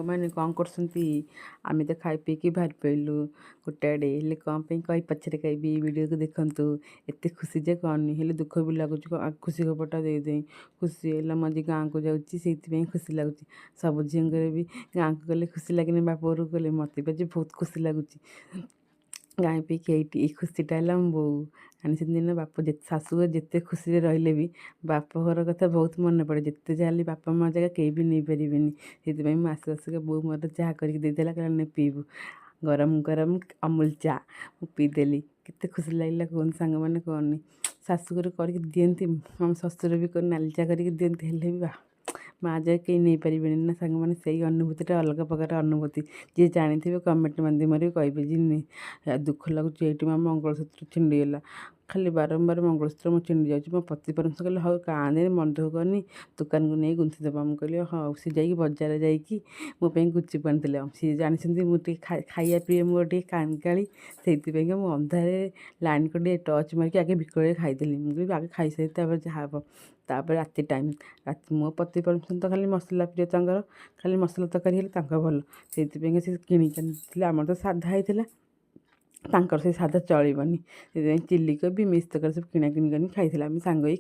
ମାନେ କ'ଣ କରୁଛନ୍ତି? ଆମେ ତ ଖାଇ ପିଇକି ବାହାରି ପଡ଼ିଲୁ ଗୋଟେ ଆଡ଼େ। ହେଲେ କ'ଣ ପାଇଁ କହି ପଛରେ କହିବି, ଏଇ ଭିଡ଼ିଓକୁ ଦେଖନ୍ତୁ। ଏତେ ଖୁସି ଯେ କହନି, ହେଲେ ଦୁଃଖ ବି ଲାଗୁଛି। ଖୁସି ଖବରଟା ଦେଇଦେଇ ଖୁସି ହେଲା, ମୁଁ ଆଜି ଗାଁକୁ ଯାଉଛି, ସେଇଥିପାଇଁ ଖୁସି ଲାଗୁଛି। ସବୁ ଝିଅଙ୍କର ବି ଗାଁକୁ ଗଲେ ଖୁସି ଲାଗେନି, ବାପ ଘରକୁ ଗଲେ। ମୋତେ ବି ଆଜି ବହୁତ ଖୁସି ଲାଗୁଛି। ଗାଈ ପିଇକି ଏଇଠି ଏଇ ଖୁସିଟା ହେଲା ମୋ ବୋଉ ଆଣିଛନ୍ତି ନା। ଶାଶୁଘର ଯେତେ ଖୁସିରେ ରହିଲେ ବି ବାପ ଘର କଥା ବହୁତ ମନେ ପଡ଼େ। ଯେତେ ଯାହା ହେଲେ ବାପା ମାଆ ଜାଗା କେହି ବି ନେଇପାରିବେନି। ସେଥିପାଇଁ ମୁଁ ଆସୁ ଆସୁକା ବୋଉ ମୋର ଚାହା କରିକି ଦେଇଦେଲା, କହିଲା ନେ ପିଇବୁ। ଗରମ ଗରମ ଅମୁଲ ଚା ମୁଁ ପିଇଦେଲି। କେତେ ଖୁସି ଲାଗିଲା କୁହନି ସାଙ୍ଗମାନେ, କୁହନି। ଶାଶୁଘର କରିକି ଦିଅନ୍ତି, ଆମ ଶ୍ୱଶୁର ବି ନାଲି ଚା କରିକି ଦିଅନ୍ତି। ହେଲେ ବି ମାଆ ଜାଗା କେହି ନେଇପାରିବେନି ନା ସାଙ୍ଗମାନେ। ସେଇ ଅନୁଭୂତିଟା ଅଲଗା ପ୍ରକାର ଅନୁଭୂତି। ଯିଏ ଜାଣିଥିବେ କମେଣ୍ଟ ମାଧ୍ୟମରେ କହିବେ ଯେ ଦୁଃଖ ଲାଗୁଛି, ଏଇଠି ମୋ ମଙ୍ଗଳସୂତ୍ର ଛିଣ୍ଡିଗଲା। ଖାଲି ବାରମ୍ବାର ମଙ୍ଗଳସୂତ୍ର ମୁଁ ଛିଣ୍ଡି ଯାଉଛି। ମୋ ପତି ପରାମର୍ଶ କଲେ, ହଉ କାନ୍ଦେନି, ମନ ଦୁଃଖ କରନି, ଦୋକାନକୁ ନେଇ ଗୁନ୍ଥିଦେବା। ମୁଁ କହିଲି ହଉ। ସେ ଯାଇକି ବଜାର ଯାଇକି ମୋ ପାଇଁ ଗୁପଚୁପ୍ ଆଣିଥିଲେ। ସିଏ ଜାଣିଛନ୍ତି ମୁଁ ଟିକେ ଖାଇବା ପ୍ରିୟ, ମୋର ଟିକେ କାଙ୍ଗାଳି। ସେଇଥିପାଇଁକା ମୁଁ ଅନ୍ଧାରରେ ଲାଇନ୍ କରି ଟର୍ଚ୍ଚ ମାରିକି ଆଗେ ବିକଳରେ ଖାଇଦେଲି। ମୁଁ କହିଲି ଆଗେ ଖାଇସାରି ତାପରେ ଯାହା ହେବ। ତାପରେ ରାତି ଟାଇମ୍, ମୋ ପତି ପରମେଶ୍ୱର ତ ଖାଲି ମସଲା ପ୍ରିୟ ତାଙ୍କର, ଖାଲି ମସଲା ତରକାରୀ ହେଲେ ତାଙ୍କର ଭଲ। ସେଇଥିପାଇଁକା ସେ କିଣିକି ଆଣିଥିଲେ। ଆମର ତ ସାଧା ହେଇଥିଲା, ତାଙ୍କର ସେଇ ସାଧା ଚଳିବନି। ସେଥିପାଇଁ ଚିଲି କୋବି, ମିକ୍ସ ତରକାରୀ ସବୁ କିଣାକିଣି କରି ଖାଇଥିଲା। ଆମେ ସାଙ୍ଗ ହେଇ